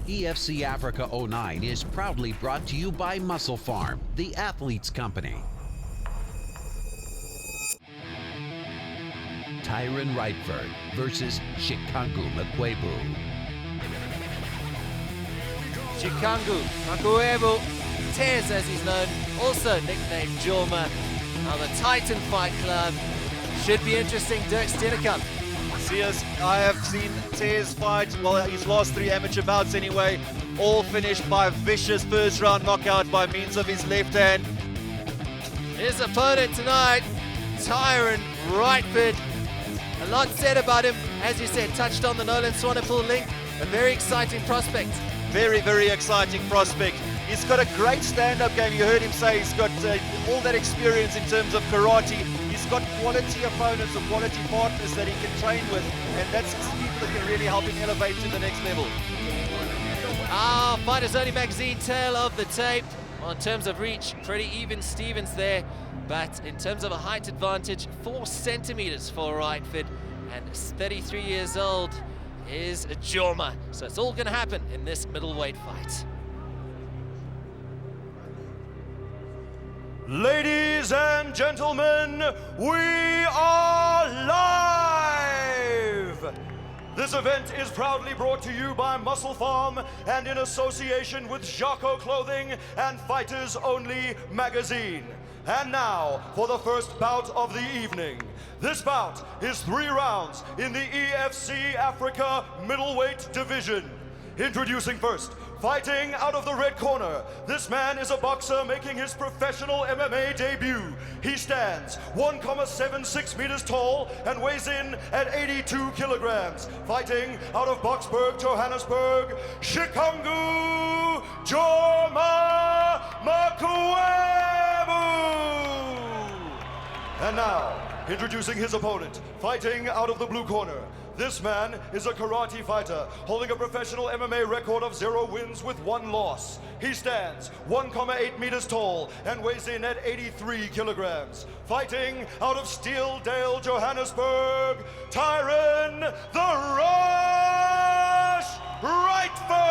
EFC Africa 09 is proudly brought to you by Muscle Farm, the athlete's company. Tyron Rightford versus Tshikangu Makuebo. Tshikangu Makuebo, Tez as he's known, also nicknamed Jorma, now the Titan Fight Club. Should be interesting. Dirk Stennekamp. I have seen Tez fight, well, his last 3 amateur bouts anyway, all finished by vicious first round knockout by means of his left hand. His opponent tonight, Tyron Rightford. A lot said about him, as you said, touched on the Nolan Swanepoel link, a very exciting prospect. Very, very exciting prospect. He's got a great stand-up game. You heard him say he's got all that experience in terms of karate. He's got quality opponents or quality partners that he can train with, and that's people that can really help him elevate to the next level. Fighters Only magazine tail of the tape. Well, in terms of reach, pretty even Stevens there, but in terms of a height advantage, 4 centimeters for Rightford, and 33 years old is Jorma. So it's all going to happen in this middleweight fight. Ladies and gentlemen, we are live! This event is proudly brought to you by Muscle Farm and in association with Jaco Clothing and Fighters Only magazine. And now for the first bout of the evening. This bout is 3 rounds in the EFC Africa middleweight division. Introducing first, fighting out of the red corner, this man is a boxer making his professional MMA debut. He stands 1.76 meters tall and weighs in at 82 kilograms. Fighting out of Boksburg, Johannesburg, Tshikangu Jorma Makuebo. And now, introducing his opponent, fighting out of the blue corner. This man is a karate fighter, holding a professional MMA record of 0 wins with 1 loss. He stands 1.8 meters tall and weighs in at 83 kilograms. Fighting out of Steeldale, Johannesburg, Tyron the Rush Rightford!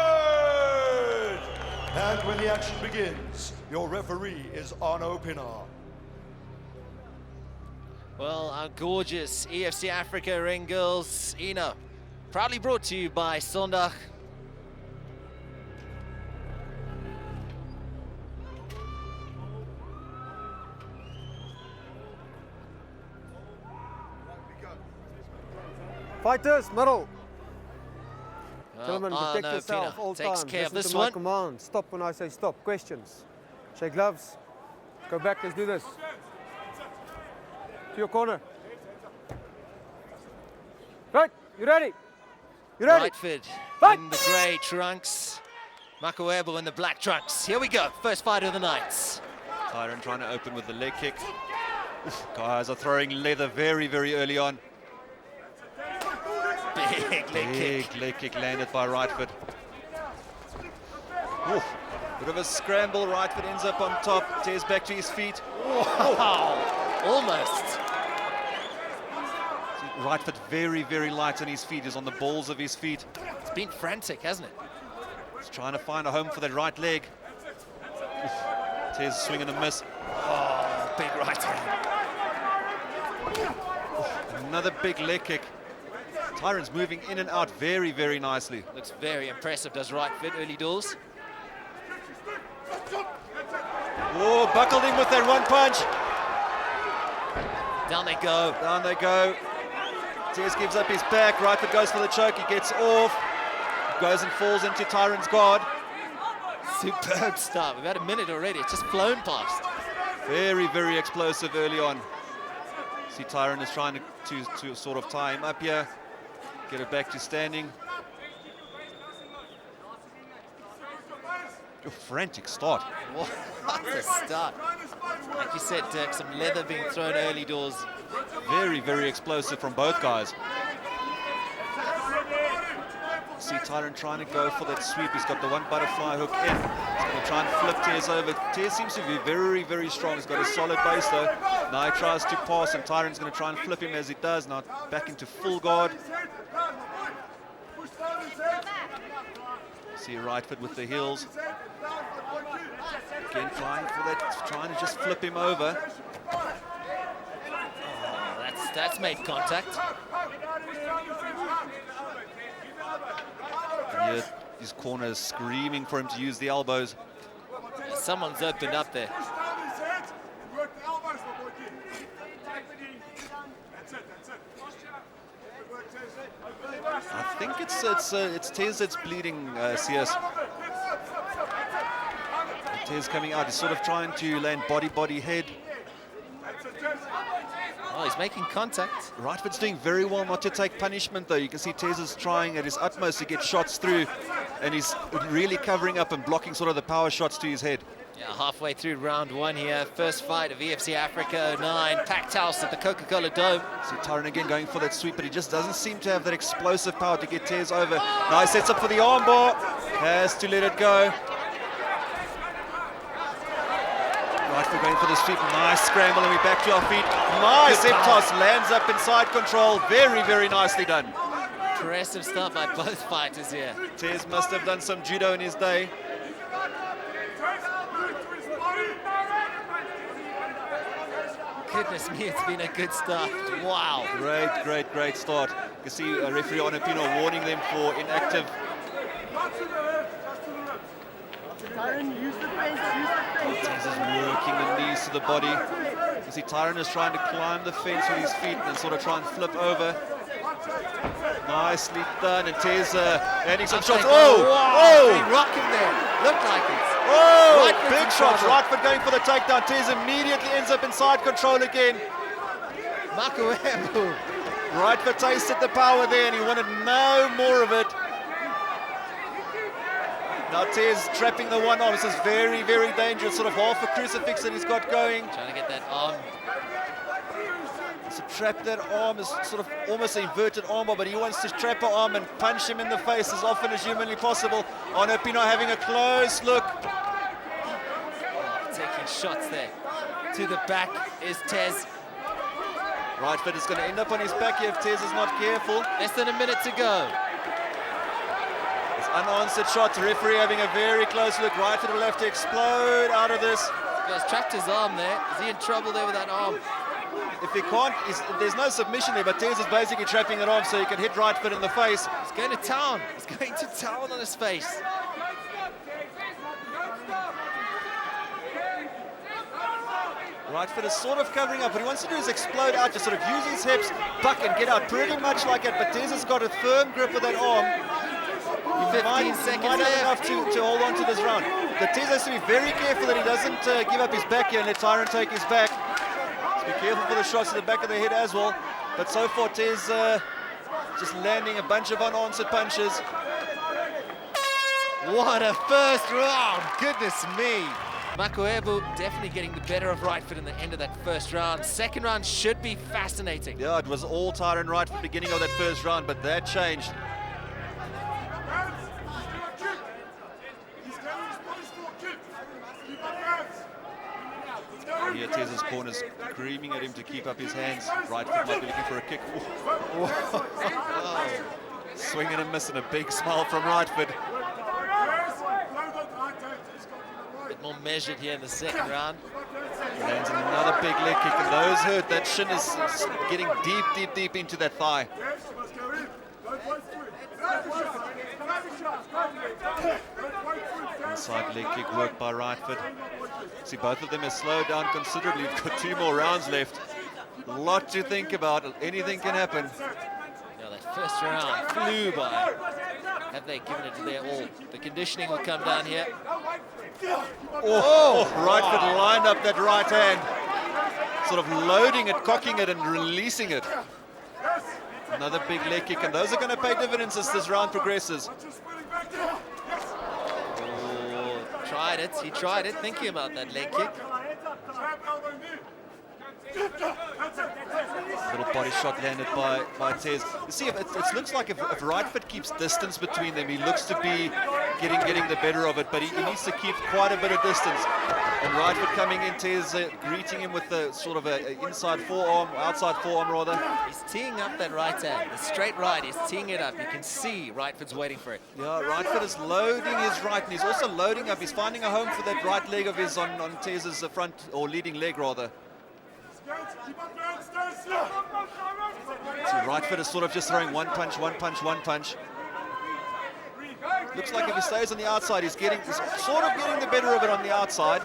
And when the action begins, your referee is Arno Pinar. Well, our gorgeous EFC Africa ring girls, Ina, proudly brought to you by Sondag. Fighters, middle. Well, Gentlemen, protect Arno yourself Pienaar all takes time. care of Listen this to my one. command. Stop when I say stop. Questions. Shake gloves. Go back, let's do this. To your corner. Right, you ready? You ready? Rightford Fight! in the grey trunks, Makuebo in the black trunks. Here we go, first fight of the night. Tyron trying to open with the leg kick. Oof, guys are throwing leather very, very early on. Big leg kick. Big leg kick landed by Rightford. Oof. Bit of a scramble, Rightford ends up on top, tears back to his feet. Wow, almost. Rightford very, very light on his feet, he's on the balls of his feet. It's been frantic, hasn't it? He's trying to find a home for that right leg. Oof. Tears swing and a miss. Oh, big right hand. Oof. Another big leg kick. Tyron's moving in and out very, very nicely. Looks very impressive, does Rightford, early doors. Oh, buckled in with that 1 punch. Down they go. Down they go. Tez gives up his back. Rightford goes for the choke. He gets off. Goes and falls into Tyron's guard. Superb start. We've had a minute already. It's just flown past. Very, very explosive early on. See, Tyron is trying to sort of tie him up here. Get it back to standing. A frantic start. What a start. Like you said, Dirk, some leather being thrown early doors. Very, very explosive from both guys. See Tyron trying to go for that sweep. He's got the 1 butterfly hook in. He's going to try and flip Tez over. Tez seems to be very, very strong. He's got a solid base though. Now he tries to pass and Tyron's going to try and flip him as he does. Now back into full guard. See Rightford with the heels. Again trying for that, trying to just flip him over. Oh, that's made contact. And here, his corner is screaming for him to use the elbows. Someone's opened up there. I think it's Tez that's bleeding, CS. Tez coming out, he's sort of trying to land body, head. Oh, he's making contact. Rightford's doing very well not to take punishment, though. You can see Tez is trying at his utmost to get shots through, and he's really covering up and blocking sort of the power shots to his head. Yeah, halfway through round one here. First fight of EFC Africa 09. Packed house at the Coca-Cola Dome. See Tyron again going for that sweep, but he just doesn't seem to have that explosive power to get Tez over. Now he sets up for the armbar. Has to let it go. Rightford going for the sweep. Nice scramble, and we're back to our feet. Nice hip toss. Lands up in side control. Very, very nicely done. Impressive start by both fighters here. Tez must have done some judo in his day. Goodness me, it's been a good start. Wow. Great start. You can see referee Onapino warning them for inactive. Tez is working the knees to the body. You see Tyron is trying to climb the fence with his feet and sort of try and flip over. Nicely done, and Tez landing some shots. Wow. He rocked him there. Looked like it. Oh, big shots. Rightford going for the takedown. Tez immediately ends up in side control again. Makuebo. Rightford tasted the power there, and he wanted no more of it. Now Tez trapping the one arm. This is very, very dangerous. Sort of half a crucifix that he's got going. Trying to get that arm. To trap that arm is sort of almost an inverted armbar, but he wants to trap an arm and punch him in the face as often as humanly possible. Onapino having a close look. Taking shots there. To the back is Tez. Rightford is going to end up on his back here if Tez is not careful. Less than a minute to go. It's unanswered shots. Referee having a very close look. Rightford will have to explode out of this. He's trapped his arm there. Is he in trouble there with that arm? If he can't, there's no submission there, but Tez is basically trapping it off so he can hit Rightford in the face. He's going to town. He's going to town on his face. Rightford is sort of covering up. What he wants to do is explode out, just sort of use his hips, buck and get out pretty much like that. But Tez has got a firm grip with that arm. He might have enough to hold on to this round. But Tez has to be very careful that he doesn't give up his back here and let Tyron take his back. Be careful for the shots to the back of the head as well. But so far, Tez just landing a bunch of unanswered punches. What a first round! Goodness me! Makuebo definitely getting the better of Rightford in the end of that first round. Second round should be fascinating. Yeah, it was all Tyron right from the beginning of that first round, but that changed. Here Tez's corner screaming at him to keep up his hands. Rightford might be looking for a kick. Swing and a miss and a big smile from Rightford. A bit more measured here in the second round. Lands another big leg kick, and those hurt. That shin is getting deep into that thigh. Inside leg kick work by Rightford. See, both of them have slowed down considerably. We've got 2 more rounds left. A lot to think about. Anything can happen. Now that first round flew by. Have they given it to their all? The conditioning will come down here. Oh, Rightford lined up that right hand. Sort of loading it, cocking it, and releasing it. Another big leg kick, and those are going to pay dividends as this round progresses. Tried it, he tried it, thinking about that leg kick. Little body shot landed by Tez. You see, it looks like if Rightford keeps distance between them, he looks to be getting the better of it, but he needs to keep quite a bit of distance. And Rightford coming in, Tez greeting him with the sort of a inside forearm, outside forearm rather. He's teeing up that right hand, the straight right. He's teeing it up. You can see Rightford's waiting for it. Yeah, Rightford is loading his right, and he's also loading up. He's finding a home for that right leg of his on Tez's front, or leading leg rather. See, Rightford is sort of just throwing one punch, one punch, one punch. Looks like if he stays on the outside, he's sort of getting the better of it on the outside.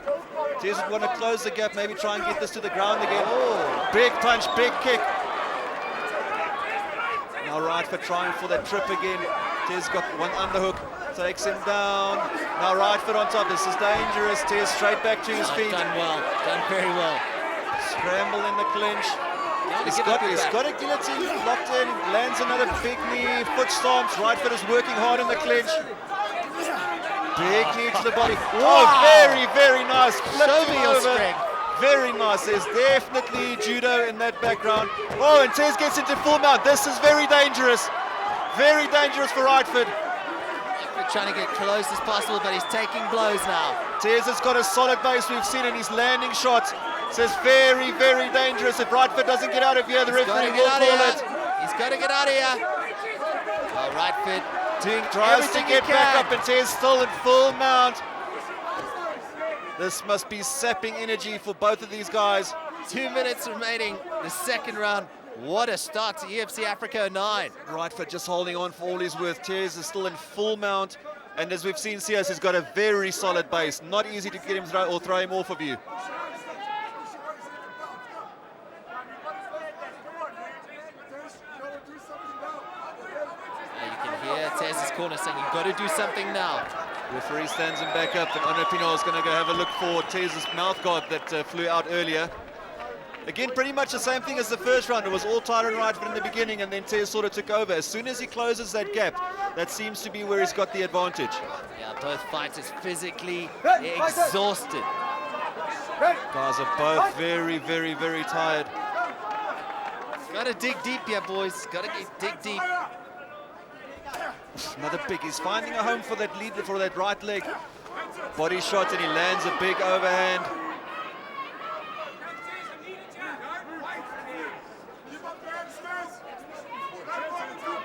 Tez would want to close the gap, maybe try and get this to the ground again. Oh, big punch, big kick. Now Rightford trying for that trip again. Tez got one underhook, takes him down. Now Rightford on top. This is dangerous. Tez straight back to his feet. Done well, done very well. Scramble in the clinch. He's got a guillotine locked in. Lands another big knee. Foot stomps. Rightford is working hard in the clinch. Big knee to the body. Oh, very, very nice. Show me your strength. Very nice. There's definitely judo in that background. Oh, and Tez gets into full mount. This is very dangerous. Very dangerous for Rightford. Trying to get close as possible, but he's taking blows now. Tez has got a solid base. We've seen it. He's landing shots. So it's very, very dangerous. If Rightford doesn't get out of here, the referee will call it. He's got to get out of here. Well, Rightford tries to get back up, and Tez still in full mount. This must be sapping energy for both of these guys. 2 minutes remaining, the second round. What a start to EFC Africa 9. Rightford just holding on for all he's worth. Tez is still in full mount, and as we've seen, Sias has got a very solid base. Not easy to get him throw him off of you. Tez's corner saying you've got to do something now. Referee stands him back up, and Onopino is going to go have a look for Tez's mouth guard that flew out earlier. Again, pretty much the same thing as the first round. It was all Tyron Rightford in the beginning, and then Tez sort of took over. As soon as he closes that gap, that seems to be where he's got the advantage. Yeah, both fighters physically exhausted. Guys are both very, very, very tired. Got to dig deep here, boys. Got to dig deep. Another big, he's finding a home for that lead, for that right leg. Body shot, and he lands a big overhand.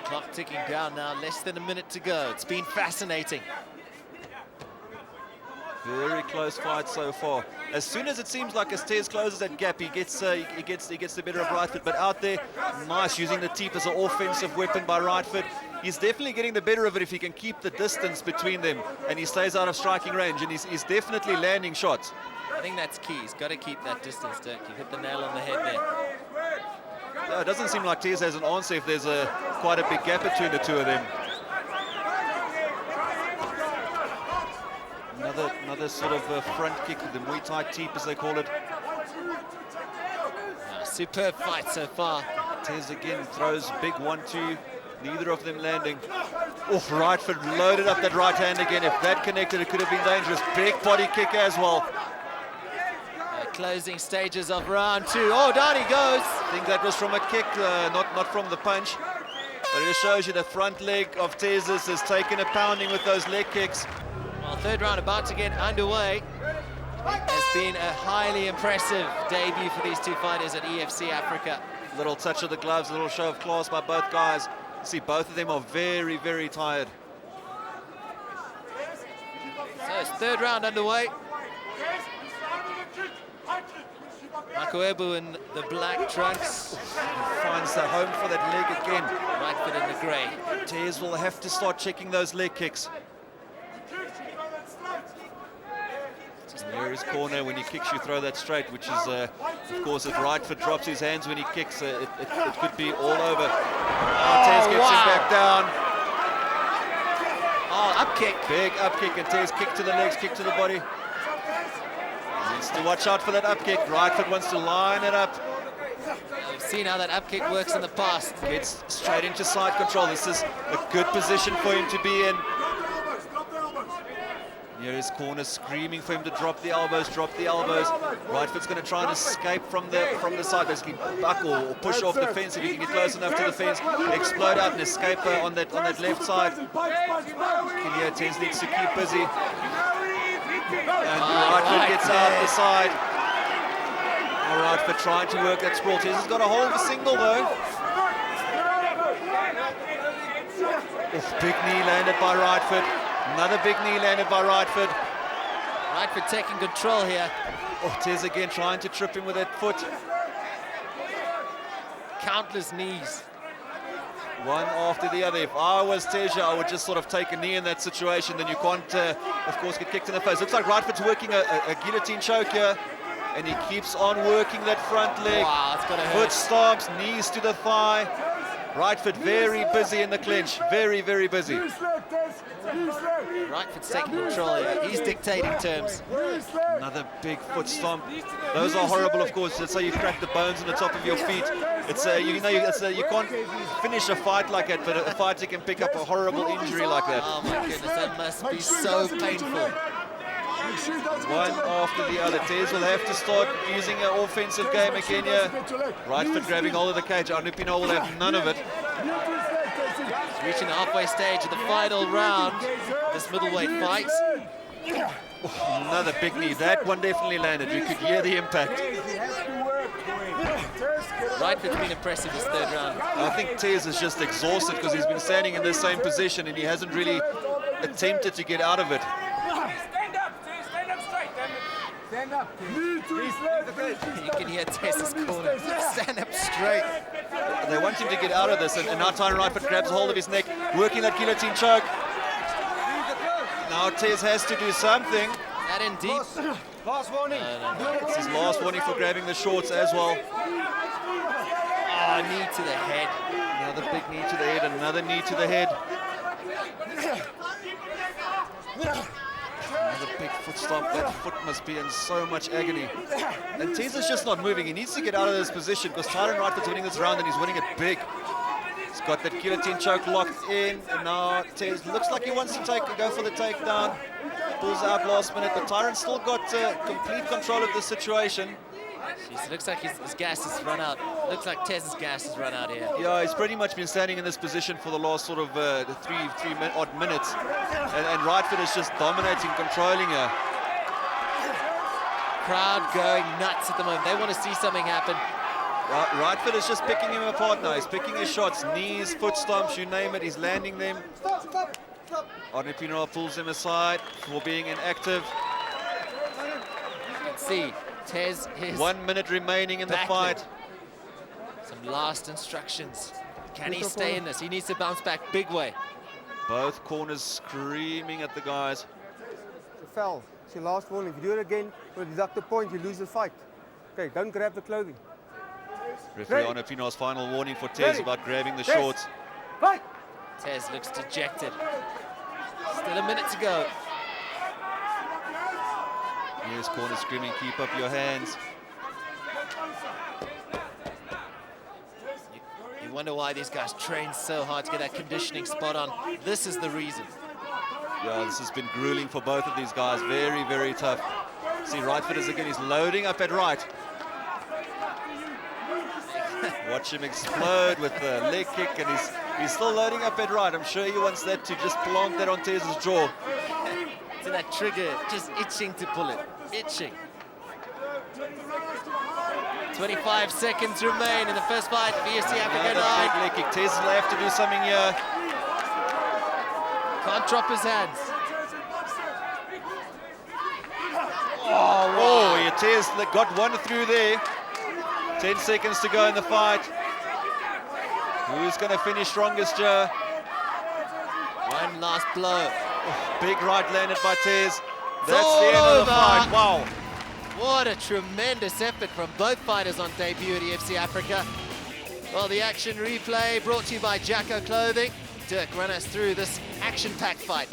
Clock ticking down now, less than a minute to go. It's been fascinating. Very close fight so far. As soon as it seems like as Tez closes that gap, he gets the better of Rightford. But out there, nice, using the teep as an offensive weapon by Rightford. He's definitely getting the better of it if he can keep the distance between them, and he stays out of striking range, and he's definitely landing shots. I think that's key. He's got to keep that distance, Dirk. You hit the nail on the head there. No, it doesn't seem like Tez has an answer if there's quite a big gap between the two of them. Another sort of front kick, the Muay Thai teep as they call it. Superb fight so far. Tez again throws big 1-2, neither of them landing. Oh, Rightford loaded up that right hand again. If that connected, it could have been dangerous. Big body kick as well. Closing stages of round 2. Oh, down he goes. I think that was from a kick, not from the punch. But it just shows you the front leg of Tez's has taken a pounding with those leg kicks. Well, third round about to get underway. Has been a highly impressive debut for these two fighters at EFC Africa. Little touch of the gloves, a little show of class by both guys. See, both of them are very, very tired. So it's third round underway. Makuebo in the black trunks. Finds the home for that leg again. Rightford in the grey. Tez will have to start checking those leg kicks. Near his corner, when he kicks, you throw that straight, which is, of course, if Rightford drops his hands when he kicks, it could be all over. Tez gets him back down. Oh, up kick. Big up kick, and Tez kick to the legs, kick to the body. Needs to watch out for that up kick. Rightford wants to line it up. We've seen how that up kick works in the past. Gets straight into side control. This is a good position for him to be in. Here is corner screaming for him to drop the elbows, Rightford's going to try and escape from the side, basically buck or push off the fence if he can get close enough to the fence, explode out and escape on that left side. Here, Tez needs to keep busy. And Rightford gets out the side. All right, for trying to work that sprawl. Tez has got a hold of a single though. Big knee landed by Rightford. Another big knee landed by Rightford. Rightford taking control here. Oh, Tez again trying to trip him with that foot. Countless knees. One after the other. If I was Teja, I would just sort of take a knee in that situation. Then you can't, of course, get kicked in the face. Looks like Rightford's working a guillotine choke here. And he keeps on working that front leg. Wow, it's gonna hurt. Foot stomps, knees to the thigh. Rightford very busy in the clinch. Very, very busy. Rightford's taking control here. He's dictating terms. Another big foot stomp. Those are horrible, of course. That's how you crack the bones on the top of your feet. It's you can't finish a fight like that, but a fighter can pick up a horrible injury like that. Oh my goodness, that must be so painful. One after the other. Tez will have to start using an offensive game again here. Rightford grabbing hold of the cage. Anupino will have none of it. He's reaching the halfway stage of the final round. This middleweight fight. Oh, another big knee. That one definitely landed. You could hear the impact. Rightford's been impressive this third round. I think Tez is just exhausted because he's been standing in the same position and he hasn't really attempted to get out of it. You can hear Tez's corner. Stand up straight. They want him to get out of this, and now Tyron Rightford grabs hold of his neck, working that guillotine choke. Now Tez has to do something. That in deep. Last warning. No. It's his last warning for grabbing the shorts as well. Oh, knee to the head. Another big knee to the head, another knee to the head. Another big foot stomp. That foot must be in so much agony. And Tez is just not moving. He needs to get out of this position because Tyron Rightford's winning this round and he's winning it big. He's got that guillotine choke locked in. And now Tez looks like he wants to go for the takedown. Pulls out last minute, but Tyron's still got complete control of the situation. Jeez, it looks like his gas has run out. Looks like Tez's gas has run out here. Yeah, he's pretty much been standing in this position for the last sort of three odd minutes. And Rightford is just dominating, controlling her. Crowd going nuts at the moment. They want to see something happen. Rightford is just picking him apart now. He's picking his shots, knees, foot stomps, you name it. He's landing them. Arnepino pulls him aside for being inactive. You can see Tez is 1 minute remaining in the fight. Some last instructions. Can he stay in this? He needs to bounce back big way. Both corners screaming at the guys. You fell. It's your last warning. If you do it again, we'll deduct the point, you lose the fight. Okay, don't grab the clothing. Referee Arnepino's final warning for Tez about grabbing the shorts. Fight! Tez looks dejected. Still a minute to go. Here's corner screaming, keep up your hands. You wonder why these guys train so hard to get that conditioning spot on. This is the reason. Yeah, this has been grueling for both of these guys. Very, very tough. See, Rightford is again, he's loading up at right. Watch him explode with the leg kick, and he's still loading up at right. I'm sure he wants that to just plonk that on Tez's jaw. To that trigger, just itching to pull it. Itching. 25 seconds remain in the first fight of EFC Africa night. Big leg kick. Tez will have to do something here. Can't drop his hands. Oh, yeah, Tez got one through there. 10 seconds to go in the fight. Who's going to finish strongest here? One last blow. Big right landed by Tez. It's That's all the end of the over. fight. Wow. What a tremendous effort from both fighters on debut at EFC Africa. Well, the action replay brought to you by Jacko Clothing. Dirk, run us through this action-packed fight.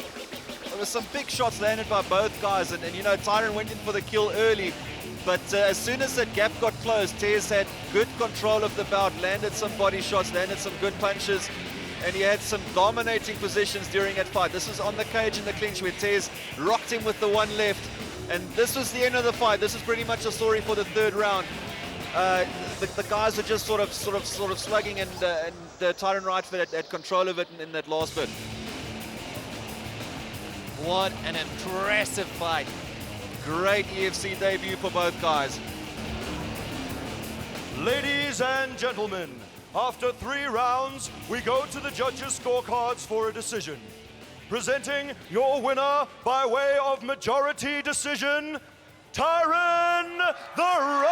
There were some big shots landed by both guys, and you know, Tyron went in for the kill early, but as soon as that gap got closed, Tez had good control of the bout, landed some body shots, landed some good punches, and he had some dominating positions during that fight. This was on the cage in the clinch where Tez rocked him with the one left, and this was the end of the fight. This is pretty much a story for the third round. The guys are just sort of slugging, and Tyron Rightford had control of it in that last bit. What an impressive fight. Great EFC debut for both guys. Ladies and gentlemen, after 3 rounds, we go to the judges' scorecards for a decision. Presenting your winner by way of majority decision, Tyron the